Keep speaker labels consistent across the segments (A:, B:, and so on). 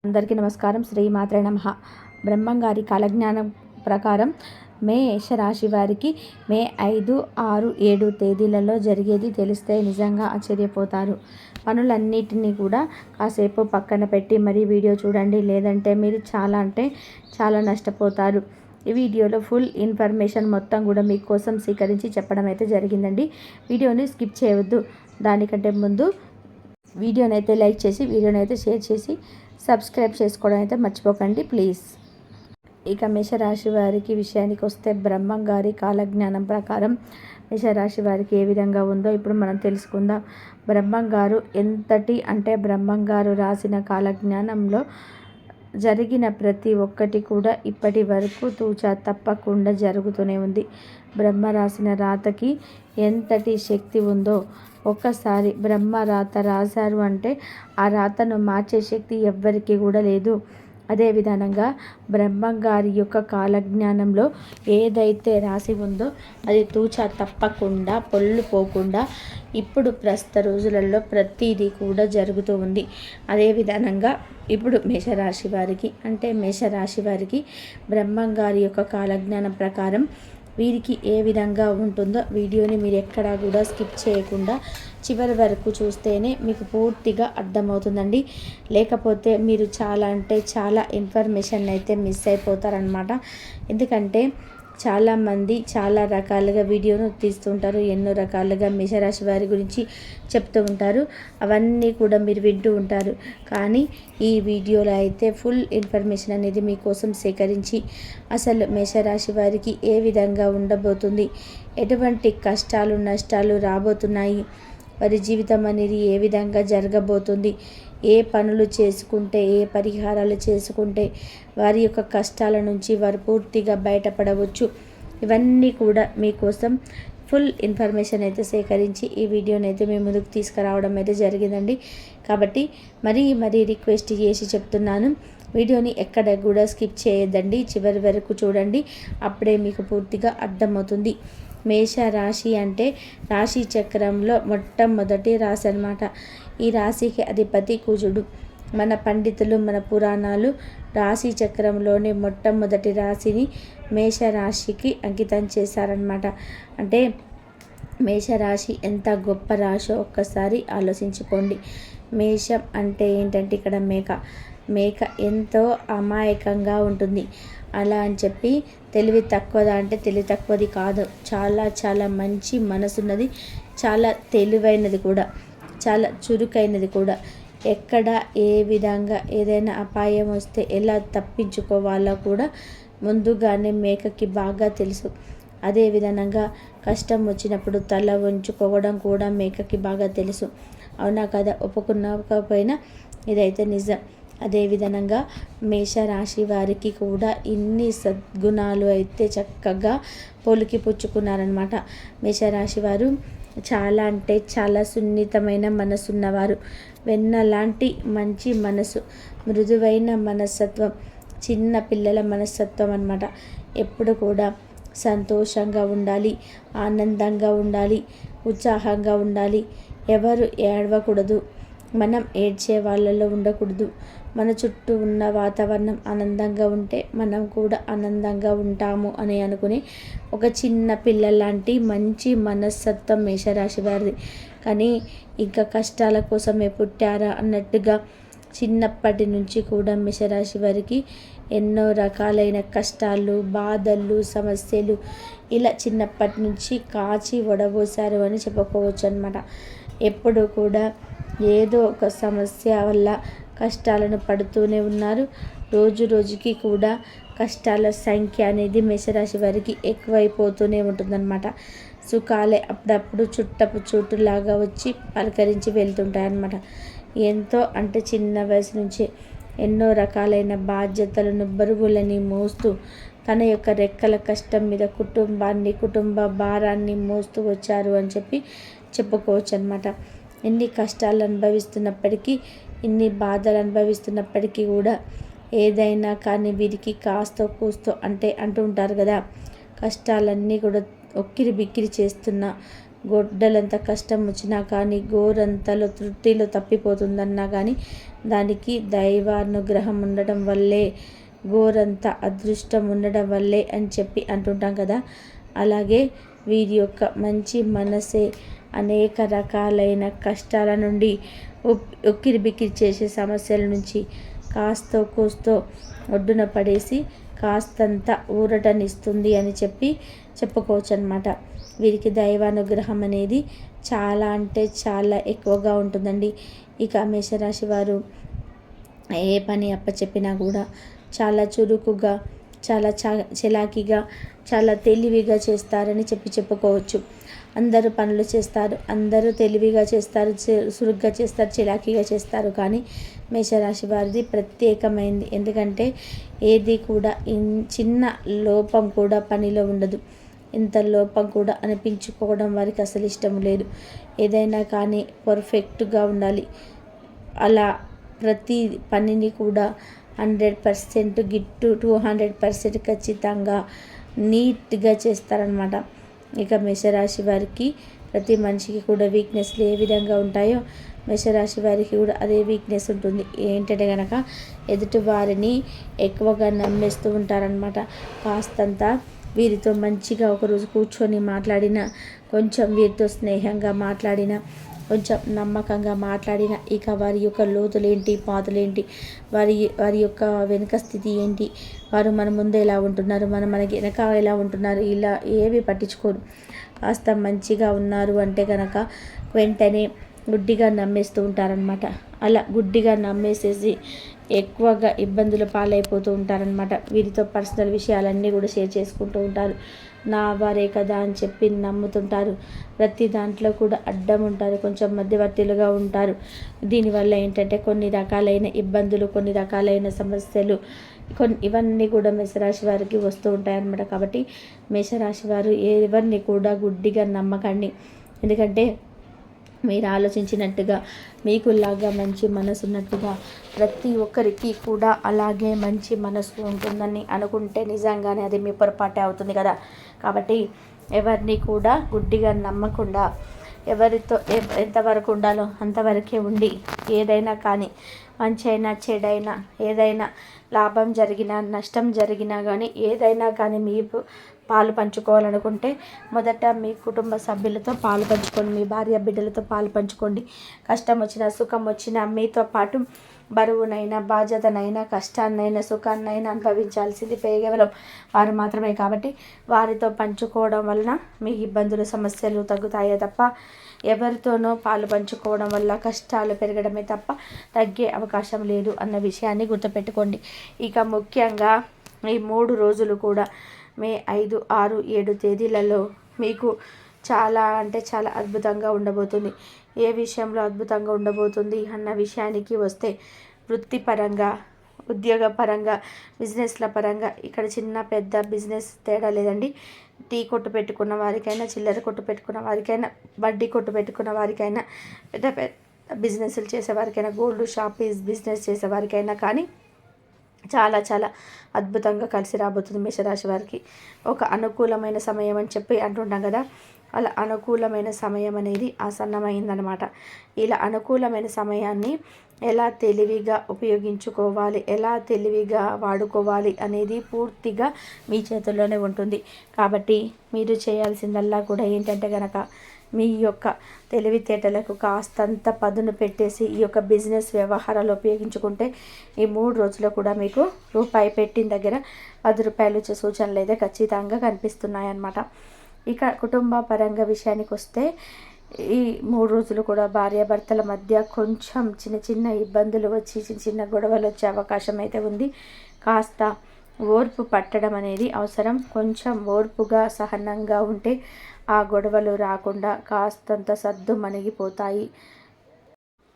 A: అందరికీ నమస్కారం. శ్రీమాత్రే నమః. బ్రహ్మంగారి కాలజ్ఞానం ప్రకారం మేషరాశి వారికి మే 5, 6, 7 తేదీలలో జరిగేది తెలిస్తే నిజంగా ఆశ్చర్యపోతారు. పనులన్నిటినీ కూడా కాసేపు పక్కన పెట్టి మరీ వీడియో చూడండి, లేదంటే మీరు చాలా నష్టపోతారు. ఈ వీడియోలో ఫుల్ ఇన్ఫర్మేషన్ మొత్తం కూడా మీకోసం స్వీకరించి చెప్పడం అయితే జరిగిందండి. వీడియోని స్కిప్ చేయవద్దు. దానికంటే ముందు వీడియోని అయితే లైక్ చేసి, వీడియోని అయితే షేర్ చేసి, సబ్స్క్రైబ్ చేసుకోవడం అయితే మర్చిపోకండి ప్లీజ్. ఇక మేషరాశి వారికి విషయానికి వస్తే, బ్రహ్మంగారి కాలజ్ఞానం ప్రకారం మేషరాశి వారికి ఏ విధంగా ఉందో ఇప్పుడు మనం తెలుసుకుందాం. బ్రహ్మంగారు బ్రహ్మంగారు రాసిన కాలజ్ఞానంలో జరిగిన ప్రతి ఒక్కటి కూడా ఇప్పటి వరకు తూచా తప్పకుండా జరుగుతూనే ఉంది. బ్రహ్మ రాసిన రాతకి ఎంతటి శక్తి ఉందో, ఒక్కసారి బ్రహ్మ రాత రాశారు అంటే ఆ రాతను మార్చే శక్తి ఎవ్వరికి కూడా లేదు. అదే విధంగా బ్రహ్మంగారి యొక్క కాలజ్ఞానంలో ఏదైతే రాసి ఉందో అది తూచా తప్పకుండా పొల్లు పోకుండా ఇప్పుడు ప్రస్తుత రోజులలో ప్రతిదీ కూడా జరుగుతూ ఉంది. అదే విధంగా ఇప్పుడు మేషరాశి వారికి బ్రహ్మంగారి యొక్క కాలజ్ఞానం ప్రకారం వీరికి ఏ విధంగా ఉంటుందో వీడియోని మీరు ఎక్కడా కూడా స్కిప్ చేయకుండా చివరి వరకు చూస్తేనే మీకు పూర్తిగా అర్థమవుతుందండి. లేకపోతే మీరు చాలా ఇన్ఫర్మేషన్ అయితే మిస్ అయిపోతారనమాట. ఎందుకంటే చాలామంది చాలా రకాలుగా వీడియోను తీస్తుంటారు, ఎన్నో రకాలుగా మేషరాశి వారి గురించి చెప్తూ ఉంటారు. అవన్నీ కూడా మీరు వింటూ ఉంటారు. కానీ ఈ వీడియోలో అయితే ఫుల్ ఇన్ఫర్మేషన్ అనేది మీకోసం సేకరించి అసలు మేషరాశి వారికి ఏ విధంగా ఉండబోతుంది, ఎటువంటి కష్టాలు నష్టాలు రాబోతున్నాయి, వారి జీవితం అనేది ఏ విధంగా జరగబోతుంది, ఏ పనులు చేసుకుంటే, ఏ పరిహారాలు చేసుకుంటే వారి యొక్క కష్టాల నుంచి వారు పూర్తిగా బయటపడవచ్చు, ఇవన్నీ కూడా మీకోసం ఫుల్ ఇన్ఫర్మేషన్ అయితే సేకరించి ఈ వీడియోని అయితే మీ ముందుకు తీసుకురావడం అయితే జరిగిందండి. కాబట్టి మరీ రిక్వెస్ట్ చేసి చెప్తున్నాను, వీడియోని ఎక్కడ కూడా స్కిప్ చేయొద్దండి, చివరి వరకు చూడండి. అప్పుడే మీకు పూర్తిగా అర్థమవుతుంది. మేషరాశి అంటే రాశి చక్రంలో మొట్టమొదటి రాశి అన్నమాట. ఈ రాశికి అధిపతి కుజుడు. మన పండితులు, మన పురాణాలు రాశి చక్రంలోని మొట్టమొదటి రాశిని మేషరాశికి అంకితం చేశారనమాట. అంటే మేషరాశి ఎంత గొప్ప రాశో ఒక్కసారి ఆలోచించుకోండి. మేషం అంటే ఏంటంటే ఇక్కడ మేక ఎంతో అమాయకంగా ఉంటుంది. అలా అని చెప్పి తెలివి తక్కువదా అంటే తెలివి తక్కువది కాదు, చాలా మంచి మనసున్నది, చాలా తెలివైనది కూడా, చాలా చురుకైనది కూడా. ఎక్కడ ఏ విధంగా ఏదైనా అపాయం వస్తే ఎలా తప్పించుకోవాలో కూడా ముందుగానే మేకకి బాగా తెలుసు. అదే విధంగా కష్టం వచ్చినప్పుడు తల వంచుకోవడం కూడా మేకకి బాగా తెలుసు. అవునా కదా? ఒప్పుకున్నకపోయినా ఇదైతే నిజం. అదేవిధంగా మేషరాశి వారికి కూడా ఇన్ని సద్గుణాలు అయితే చక్కగా పొలికి పుచ్చుకున్నారనమాట. మేషరాశి వారు చాలా సున్నితమైన మనసున్నవారు, వెన్నలాంటి మంచి మనసు, మృదువైన మనస్తత్వం, చిన్న పిల్లల మనస్తత్వం అన్నమాట. ఎప్పుడు కూడా సంతోషంగా ఉండాలి, ఆనందంగా ఉండాలి, ఉత్సాహంగా ఉండాలి. ఎవరు ఏడవకూడదు, మనం ఏడ్చే వాళ్ళలో ఉండకూడదు. మన చుట్టూ ఉన్న వాతావరణం ఆనందంగా ఉంటే మనం కూడా ఆనందంగా ఉంటాము అని అనుకుని ఒక చిన్న పిల్లలాంటి మంచి మనస్తత్వం మేషరాశి వారిది. కానీ ఇంకా కష్టాల కోసమే పుట్టారా అన్నట్టుగా చిన్నప్పటి నుంచి కూడా మేషరాశి వారికి ఎన్నో రకాలైన కష్టాలు, బాధలు, సమస్యలు ఇలా చిన్నప్పటి నుంచి కాచి వడబోసారు అని చెప్పుకోవచ్చు అన్నమాట. ఎప్పుడు కూడా ఏదో ఒక సమస్య వల్ల కష్టాలను పడుతూనే ఉన్నారు. రోజుకి కూడా కష్టాల సంఖ్య అనేది మేషరాశి వారికి ఎక్కువైపోతూనే ఉంటుందన్నమాట. సుఖాలే అప్పుడప్పుడు చుట్టపు చూటులాగా వచ్చి పలకరించి వెళ్తుంటాయన్నమాట. ఎంతో అంటే చిన్న వయసు నుంచి ఎన్నో రకాలైన బాధ్యతలను, బరువులని మోస్తూ తన యొక్క రెక్కల కష్టం మీద కుటుంబ భారాన్ని మోస్తూ వచ్చారు అని చెప్పుకోవచ్చు అన్నమాట. ఎన్ని కష్టాలు అనుభవిస్తున్నప్పటికీ, ఇన్ని బాధలు అనుభవిస్తున్నప్పటికీ కూడా ఏదైనా కానీ వీరికి కాస్తో కూస్తో అంటూ ఉంటారు కదా, కష్టాలన్నీ కూడా ఒక్కిరి బిక్కిరి చేస్తున్న గొడ్డలంత కష్టం వచ్చినా కానీ గోరంతలో తృప్తిలో తప్పిపోతుందన్నా కానీ దానికి దైవానుగ్రహం ఉండడం వల్లే, గోరంత అదృష్టం ఉండడం వల్లే అని చెప్పి అంటుంటాం కదా. అలాగే వీరి యొక్క మంచి మనసే అనేక రకాలైన కష్టాల నుండి, ఉక్కిరి బిక్కిరి చేసే సమస్యల నుంచి కాస్తో కూస్తో ఒడ్డున పడేసి కాస్తంత ఊరటనిస్తుంది అని చెప్పుకోవచ్చు అన్నమాట. వీరికి దైవానుగ్రహం అనేది చాలా అంటే చాలా ఎక్కువగా ఉంటుందండి. ఇక మేషరాశి వారు ఏ పని అప్పచెప్పినా కూడా చాలా చురుకుగా, చాలా చలాకీగా, చాలా తెలివిగా చేస్తారని చెప్పుకోవచ్చు. అందరూ పనులు చేస్తారు, అందరూ తెలివిగా చేస్తారు, చురుగ్గా చేస్తారు, చలాకీగా చేస్తారు. కానీ మేషరాశి వారిది ప్రత్యేకమైంది. ఎందుకంటే ఏది కూడా చిన్న లోపం కూడా పనిలో ఉండదు. ఇంత లోపం కూడా అనిపించుకోవడం వారికి అసలు ఇష్టం లేదు. ఏదైనా కానీ పర్ఫెక్ట్గా ఉండాలి. అలా ప్రతి పనిని కూడా 100% గిట్టు 200% ఖచ్చితంగా నీట్గా చేస్తారనమాట. ఇక మేషరాశి వారికి ప్రతి మనిషికి కూడా వీక్నెస్లు ఏ విధంగా ఉంటాయో మేషరాశి వారికి కూడా అదే వీక్నెస్ ఉంటుంది. ఏంటంటే కనుక ఎదుటి వారిని ఎక్కువగా నమ్మేస్తూ ఉంటారనమాట. కాస్తంత వీరితో మంచిగా ఒకరోజు కూర్చొని మాట్లాడిన, కొంచెం వీరితో స్నేహంగా మాట్లాడిన, కొంచెం నమ్మకంగా మాట్లాడిన, ఇక వారి యొక్క లోతులేంటి, పాతులేంటి, వారి యొక్క వెనుక స్థితి ఏంటి, వారు మన ముందు ఎలా ఉంటున్నారు, మనకి వెనక ఎలా ఉంటున్నారు, ఇలా ఏవి పట్టించుకోరు. కాస్త మంచిగా ఉన్నారు అంటే కనుక వెంటనే గుడ్డిగా నమ్మేస్తూ ఉంటారనమాట. అలా గుడ్డిగా నమ్మేసేసి ఎక్కువగా ఇబ్బందుల పాలైపోతూ ఉంటారనమాట. వీరితో పర్సనల్ విషయాలన్నీ కూడా షేర్ చేసుకుంటూ ఉంటారు. నా వారే కదా అని చెప్పి నమ్ముతుంటారు. ప్రతి దాంట్లో కూడా అడ్డం ఉంటారు, కొంచెం మధ్యవర్తులుగా ఉంటారు. దీనివల్ల ఏంటంటే కొన్ని రకాలైన ఇబ్బందులు, కొన్ని రకాలైన సమస్యలు, ఇవన్నీ కూడా మేషరాశి వారికి వస్తూ ఉంటాయన్నమాట. కాబట్టి మేషరాశి వారు ఎవరిని కూడా గుడ్డిగా నమ్మకండి. ఎందుకంటే మీరు ఆలోచించినట్టుగా, మీకులాగా మంచి మనసు ఉన్నట్టుగా ప్రతి ఒక్కరికి కూడా అలాగే మంచి మనసు ఉంటుందని అనుకుంటే నిజంగానే అది మీ పొరపాటే అవుతుంది కదా. కాబట్టి ఎవరిని కూడా గుడ్డిగా నమ్మకుండా ఎవరితో ఎంతవరకు ఉండాలో అంతవరకే ఉండి, ఏదైనా కానీ మంచి అయినా చెడైనా, ఏదైనా లాభం జరిగినా నష్టం జరిగినా కానీ, ఏదైనా కానీ మీరు పాలు పంచుకోవాలనుకుంటే మొదట మీ కుటుంబ సభ్యులతో పాలు పంచుకోండి, మీ భార్య బిడ్డలతో పాలు పంచుకోండి. కష్టం వచ్చినా సుఖం వచ్చినా మీతో పాటు బరువునైనా, బాధ్యతనైనా, కష్టాన్నైనా, సుఖాన్నైనా అనుభవించాల్సింది కేవలం వారు మాత్రమే. కాబట్టి వారితో పంచుకోవడం వలన మీ ఇబ్బందులు, సమస్యలు తగ్గుతాయే తప్ప ఎవరితోనో పాలు పంచుకోవడం వల్ల కష్టాలు పెరగడమే తప్ప తగ్గే అవకాశం లేదు అన్న విషయాన్ని గుర్తుపెట్టుకోండి. ఇక ముఖ్యంగా ఈ 3 రోజులు కూడా మే 5, 6, 7 తేదీలలో మీకు చాలా అంటే చాలా అద్భుతంగా ఉండబోతుంది. ఏ విషయంలో అద్భుతంగా ఉండబోతుంది అన్న విషయానికి వస్తే, వృత్తిపరంగా, ఉద్యోగపరంగా, బిజినెస్ల పరంగా ఇక్కడ చిన్న పెద్ద బిజినెస్ తేడా లేదండి. టీ కొట్టు పెట్టుకున్న వారికైనా, చిల్లర కొట్టు పెట్టుకున్న వారికైనా, వడ్డీ కొట్టు పెట్టుకున్న వారికైనా, పెద్ద పెద్ద బిజినెస్లు చేసేవారికైనా, గోల్డ్ షాప్ బిజినెస్ చేసేవారికైనా కానీ చాలా చాలా అద్భుతంగా కలిసి రాబోతుంది మేషరాశి వారికి. ఒక అనుకూలమైన సమయం అని చెప్పి అంటుంటాం కదా, అలా అనుకూలమైన సమయం అనేది ఆసన్నమైందనమాట. ఇలా అనుకూలమైన సమయాన్ని ఎలా తెలివిగా ఉపయోగించుకోవాలి, ఎలా తెలివిగా వాడుకోవాలి అనేది పూర్తిగా మీ చేతుల్లోనే ఉంటుంది. కాబట్టి మీరు చేయాల్సిందల్లా కూడా ఏంటంటే కనుక మీ యొక్క తెలివితేటలకు కాస్తంత పదును పెట్టేసి ఈ యొక్క బిజినెస్ వ్యవహారాలు ఉపయోగించుకుంటే ఈ 3 రోజుల్లో కూడా మీకు రూపాయి పెట్టిన దగ్గర 10 రూపాయలు వచ్చే సూచనలు అయితే ఖచ్చితంగా కనిపిస్తున్నాయన్నమాట. ఇక కుటుంబ పరంగా విషయానికి వస్తే ఈ 3 రోజులు కూడా భార్యాభర్తల మధ్య కొంచెం చిన్న చిన్న ఇబ్బందులు వచ్చి, చిన్న చిన్న గొడవలు వచ్చే అవకాశం అయితే ఉంది. కాస్త ఓర్పు పట్టడం అనేది అవసరం. కొంచెం ఓర్పుగా, సహనంగా ఉంటే ఆ గొడవలు రాకుండా కాస్తంత సద్దు మణిగిపోతాయి.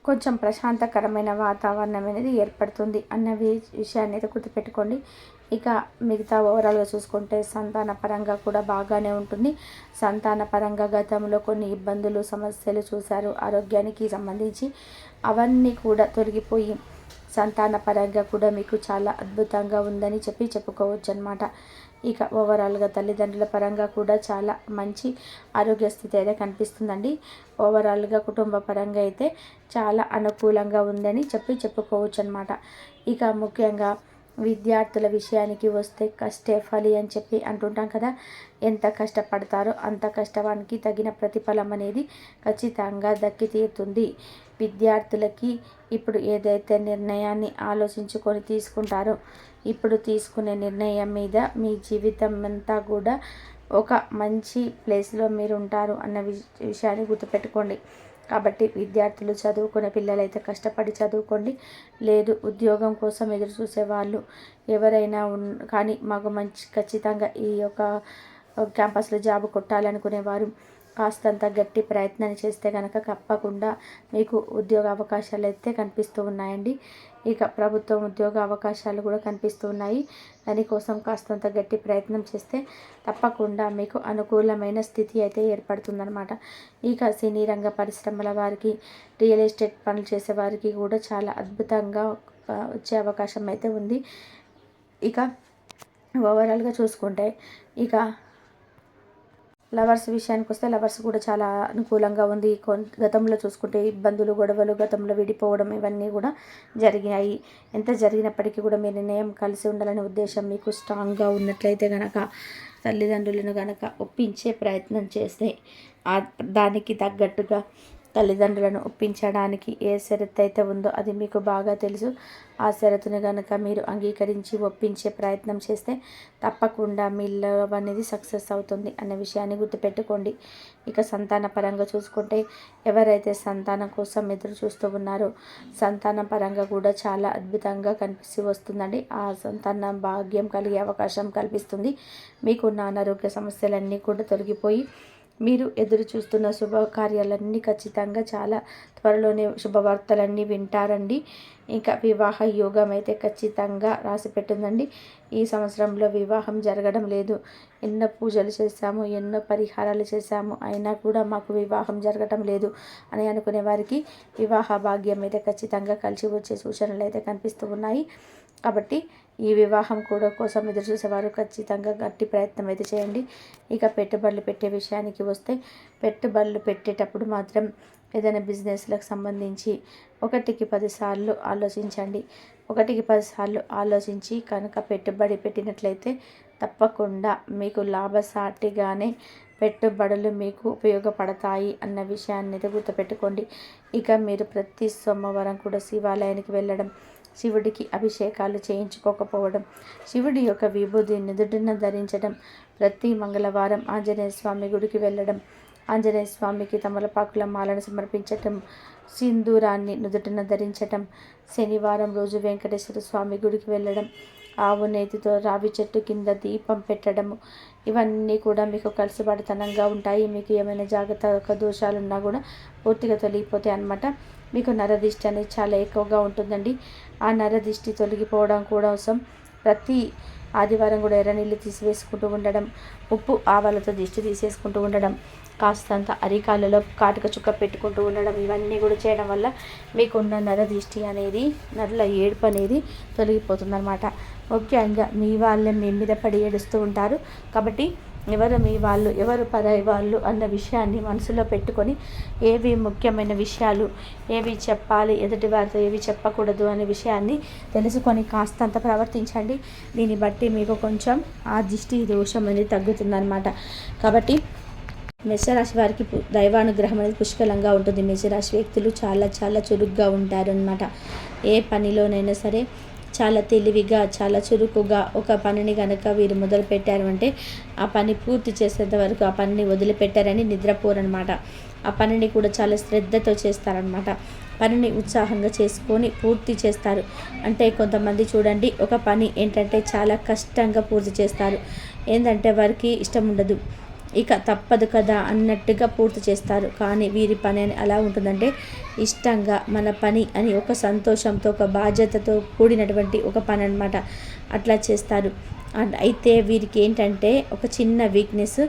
A: కొంచెం ప్రశాంతకరమైన వాతావరణం అనేది ఏర్పడుతుంది అన్న విషయాన్ని అయితే గుర్తుపెట్టుకోండి. ఇక మిగతా ఓవరాల్గా చూసుకుంటే సంతాన పరంగా కూడా బాగానే ఉంటుంది. సంతాన పరంగా గతంలో కొన్ని ఇబ్బందులు, సమస్యలు చూశారు ఆరోగ్యానికి సంబంధించి, అవన్నీ కూడా తొలగిపోయి సంతాన పరంగా కూడా మీకు చాలా అద్భుతంగా ఉందని చెప్పుకోవచ్చు అనమాట. ఇక ఓవరాల్గా తల్లిదండ్రుల పరంగా కూడా చాలా మంచి ఆరోగ్య స్థితి అయితే కనిపిస్తుందండి. ఓవరాల్గా కుటుంబ పరంగా అయితే చాలా అనుకూలంగా ఉందని చెప్పుకోవచ్చు అనమాట. ఇక ముఖ్యంగా విద్యార్థుల విషయానికి వస్తే కష్టే ఫలి అని చెప్పి అంటుంటాం కదా. ఎంత కష్టపడతారో అంత కష్టానికి తగిన ప్రతిఫలం అనేది ఖచ్చితంగా దక్కి తీరుతుంది. విద్యార్థులకి ఇప్పుడు ఏదైతే నిర్ణయాన్ని ఆలోచించుకొని తీసుకుంటారో, ఇప్పుడు తీసుకునే నిర్ణయం మీద మీ జీవితం అంతా కూడా ఒక మంచి ప్లేస్లో మీరు ఉంటారు అన్న విషయాన్ని గుర్తుపెట్టుకోండి. కాబట్టి విద్యార్థులు, చదువుకునే పిల్లలైతే కష్టపడి చదువుకోండి. లేదు ఉద్యోగం కోసం ఎదురు చూసేవాళ్ళు ఎవరైనా కానీ మాకు మంచి ఖచ్చితంగా ఈ యొక్క క్యాంపస్లో జాబ్ కొట్టాలనుకునేవారు కాస్తంత గట్టి ప్రయత్నం చేస్తే కనుక తప్పకుండా మీకు ఉద్యోగ అవకాశాలు అయితే కనిపిస్తూ ఉన్నాయండి. ఇక ప్రభుత్వం ఉద్యోగ అవకాశాలు కూడా కనిపిస్తూ ఉన్నాయి. దానికోసం కాస్తంత గట్టి ప్రయత్నం చేస్తే తప్పకుండా మీకు అనుకూలమైన స్థితి అయితే ఏర్పడుతుందన్నమాట. ఇక సినీ రంగ పరిశ్రమల వారికి, రియల్ ఎస్టేట్ పనులు చేసే వారికి కూడా చాలా అద్భుతంగా వచ్చే అవకాశం అయితే ఉంది. ఇక ఓవరాల్గా చూసుకుంటే ఇక లవర్స్ విషయానికి వస్తే లవర్స్ కూడా చాలా అనుకూలంగా ఉంది. గతంలో చూసుకుంటే ఇబ్బందులు, గొడవలు, గతంలో విడిపోవడం ఇవన్నీ కూడా జరిగాయి. ఎంత జరిగినప్పటికీ కూడా మీ నిర్ణయం కలిసి ఉండాలనే ఉద్దేశం మీకు స్ట్రాంగ్గా ఉన్నట్లయితే కనుక తల్లిదండ్రులను కనుక ఒప్పించే ప్రయత్నం చేస్తే దానికి తగ్గట్టుగా తల్లిదండ్రులను ఒప్పించడానికి ఏ షరతు అయితే ఉందో అది మీకు బాగా తెలుసు. ఆ షరతుని కనుక మీరు అంగీకరించి ఒప్పించే ప్రయత్నం చేస్తే తప్పకుండా మీ లవ్ అనేది సక్సెస్ అవుతుంది అనే విషయాన్ని గుర్తుపెట్టుకోండి. ఇక సంతాన పరంగా చూసుకుంటే ఎవరైతే సంతానం కోసం ఎదురు చూస్తూ ఉన్నారో సంతానం పరంగా కూడా చాలా అద్భుతంగా కనిపిస్తూ వస్తుందండి. ఆ సంతానం భాగ్యం కలిగే అవకాశం కల్పిస్తుంది. మీకున్న అనారోగ్య సమస్యలన్నీ కూడా తొలగిపోయి మీరు ఎదురు చూస్తున్న శుభకార్యాలన్నీ ఖచ్చితంగా చాలా త్వరలోనే శుభవార్తలన్నీ వింటారండి. ఇంకా వివాహ యోగం అయితే ఖచ్చితంగా రాసిపెట్టిందండి. ఈ సంవత్సరంలో వివాహం జరగడం లేదు. ఎన్నో పూజలు చేశాము, ఎన్నో పరిహారాలు చేశాము, అయినా కూడా మాకు వివాహం జరగడం లేదు అని అనుకునే వారికి వివాహ భాగ్యం అయితే ఖచ్చితంగా కలిసి వచ్చే సూచనలు అయితే కనిపిస్తూ ఉన్నాయి. కాబట్టి ఈ వివాహం కూడా కోసం ఎదురు చూసేవారు ఖచ్చితంగా గట్టి ప్రయత్నం అయితే చేయండి. ఇక పెట్టుబడులు పెట్టే విషయానికి వస్తే పెట్టుబడులు పెట్టేటప్పుడు మాత్రం ఏదైనా బిజినెస్లకు సంబంధించి 1కి 10 సార్లు ఆలోచించండి. 1కి 10 సార్లు ఆలోచించి కనుక పెట్టుబడి పెట్టినట్లయితే తప్పకుండా మీకు లాభసాటిగానే పెట్టుబడులు మీకు ఉపయోగపడతాయి అన్న విషయాన్ని అయితే గుర్తుపెట్టుకోండి. ఇక మీరు ప్రతి సోమవారం కూడా శివాలయానికి వెళ్ళడం, శివుడికి అభిషేకాలు చేయించుకోకపోవడం, శివుడి యొక్క విభూది నుదుటిన ధరించడం, ప్రతి మంగళవారం ఆంజనేయ స్వామి గుడికి వెళ్ళడం, ఆంజనేయ స్వామికి తమలపాకుల మాలను సమర్పించటం, సింధూరాన్ని నుదుటిన ధరించటం, శనివారం రోజు వెంకటేశ్వర స్వామి గుడికి వెళ్ళడం, ఆవు నేతితో రావి చెట్టు కింద దీపం పెట్టడము, ఇవన్నీ కూడా మీకు కలిసిబడితనంగా ఉంటాయి. మీకు ఏమైనా జాగ్రత్త దోషాలున్నా కూడా పూర్తిగా తొలగిపోతాయి అన్నమాట. మీకు నరదిష్టి అనేది చాలా ఎక్కువగా ఉంటుందండి. ఆ నరదిష్టి తొలగిపోవడం కోసం ప్రతి ఆదివారం కూడా ఎర్ర నీళ్ళు తీసివేసుకుంటూ ఉండడం, ఉప్పు ఆవాలతో దిష్టి తీసేసుకుంటూ ఉండడం, కాస్తంత అరికాళ్ళలో కాటుక చుక్క పెట్టుకుంటూ ఉండడం, ఇవన్నీ కూడా చేయడం వల్ల మీకున్న నరదిష్టి అనేది, నరుల ఏడుపు అనేది తొలగిపోతుందన్నమాట. ముఖ్యంగా మీ వాళ్ళే మీ మీద పడి ఏడుస్తూ ఉంటారు. కాబట్టి ఎవరు మీ వాళ్ళు, ఎవరు పరాయి వాళ్ళు అన్న విషయాన్ని మనసులో పెట్టుకొని ఏవి ముఖ్యమైన విషయాలు, ఏవి చెప్పాలి, ఎదుటి వారితో ఏవి చెప్పకూడదు అనే విషయాన్ని తెలుసుకొని కాస్తంత ప్రవర్తించండి. దీన్ని బట్టి మీకు కొంచెం ఆ దిష్టి దోషం అనేది తగ్గుతుందన్నమాట. కాబట్టి మేషరాశి వారికి దైవానుగ్రహం అనేది పుష్కలంగా ఉంటుంది. మేషరాశి వ్యక్తులు చాలా చాలా చురుగ్గా ఉంటారు అన్నమాట. ఏ పనిలోనైనా సరే చాలా తెలివిగా, చాలా చురుకుగా ఒక పనిని కనుక వీరు మొదలు పెట్టారు అంటే ఆ పని పూర్తి చేసేంత వరకు ఆ పనిని వదిలిపెట్టారని నిద్రపోరనమాట. ఆ పనిని కూడా చాలా శ్రద్ధతో చేస్తారనమాట. పనిని ఉత్సాహంగా చేసుకొని పూర్తి చేస్తారు. అంటే కొంతమంది చూడండి, ఒక పని ఏంటంటే చాలా కష్టంగా పూర్తి చేస్తారు. ఏంటంటే వారికి ఇష్టం ఉండదు, ఇక తప్పదు కదా అన్నట్టుగా పూర్తి చేస్తారు. కానీ వీరి పని అని అలా ఉంటుందంటే ఇష్టంగా మన పని అని ఒక సంతోషంతో, ఒక బాధ్యతతో కూడినటువంటి ఒక పని అన్నమాట. అట్లా చేస్తారు. అయితే వీరికి ఏంటంటే ఒక చిన్న వీక్నెస్,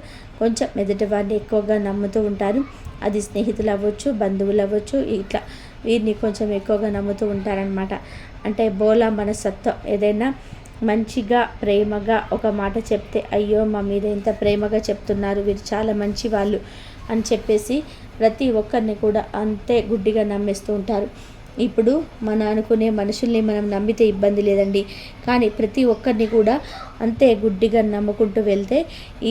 A: కొంచెం ఎదుటి వారిని ఎక్కువగా నమ్ముతూ ఉంటారు. అది స్నేహితులు అవ్వచ్చు, బంధువులు అవ్వచ్చు, ఇట్లా వీరిని కొంచెం ఎక్కువగా నమ్ముతూ ఉంటారనమాట. అంటే బోలా మనస్తత్వం, ఏదైనా మంచిగా ప్రేమగా ఒక మాట చెప్తే అయ్యో మా మీద ఎంత ప్రేమగా చెప్తున్నారు, వీరు చాలా మంచి వాళ్ళు అని చెప్పేసి ప్రతి ఒక్కరిని కూడా అంతే గుడ్డిగా నమ్మేస్తూ ఉంటారు. ఇప్పుడు మన అనుకునే మనుషుల్ని మనం నమ్మితే ఇబ్బంది లేదండి, కానీ ప్రతి ఒక్కరిని కూడా అంతే గుడ్డిగా నమ్ముకుంటూ వెళ్తే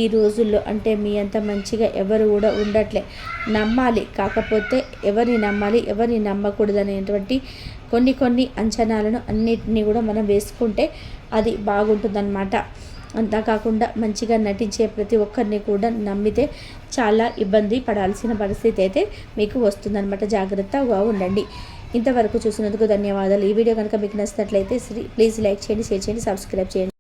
A: ఈ రోజుల్లో అంటే మీ అంత మంచిగా ఎవరు కూడా ఉండట్లే. నమ్మాలి, కాకపోతే ఎవరిని నమ్మాలి ఎవరిని నమ్మకూడదు అనేటువంటి కొన్ని అంచనాలను అన్నిటినీ కూడా మనం వేసుకుంటే అది బాగుంటుందన్నమాట. అంతేకాకుండా మంచిగా నటించే ప్రతి ఒక్కరిని కూడా నమ్మితే చాలా ఇబ్బంది పడాల్సిన పరిస్థితి అయితే మీకు వస్తుందన్నమాట. జాగ్రత్తగా ఉండండి. ఇంతవరకు చూసినందుకు ధన్యవాదాలు. ఈ వీడియో కనుక మీకు నచ్చినట్లయితే ప్లీజ్ లైక్ చేయండి, షేర్ చేయండి, సబ్స్క్రైబ్ చేయండి.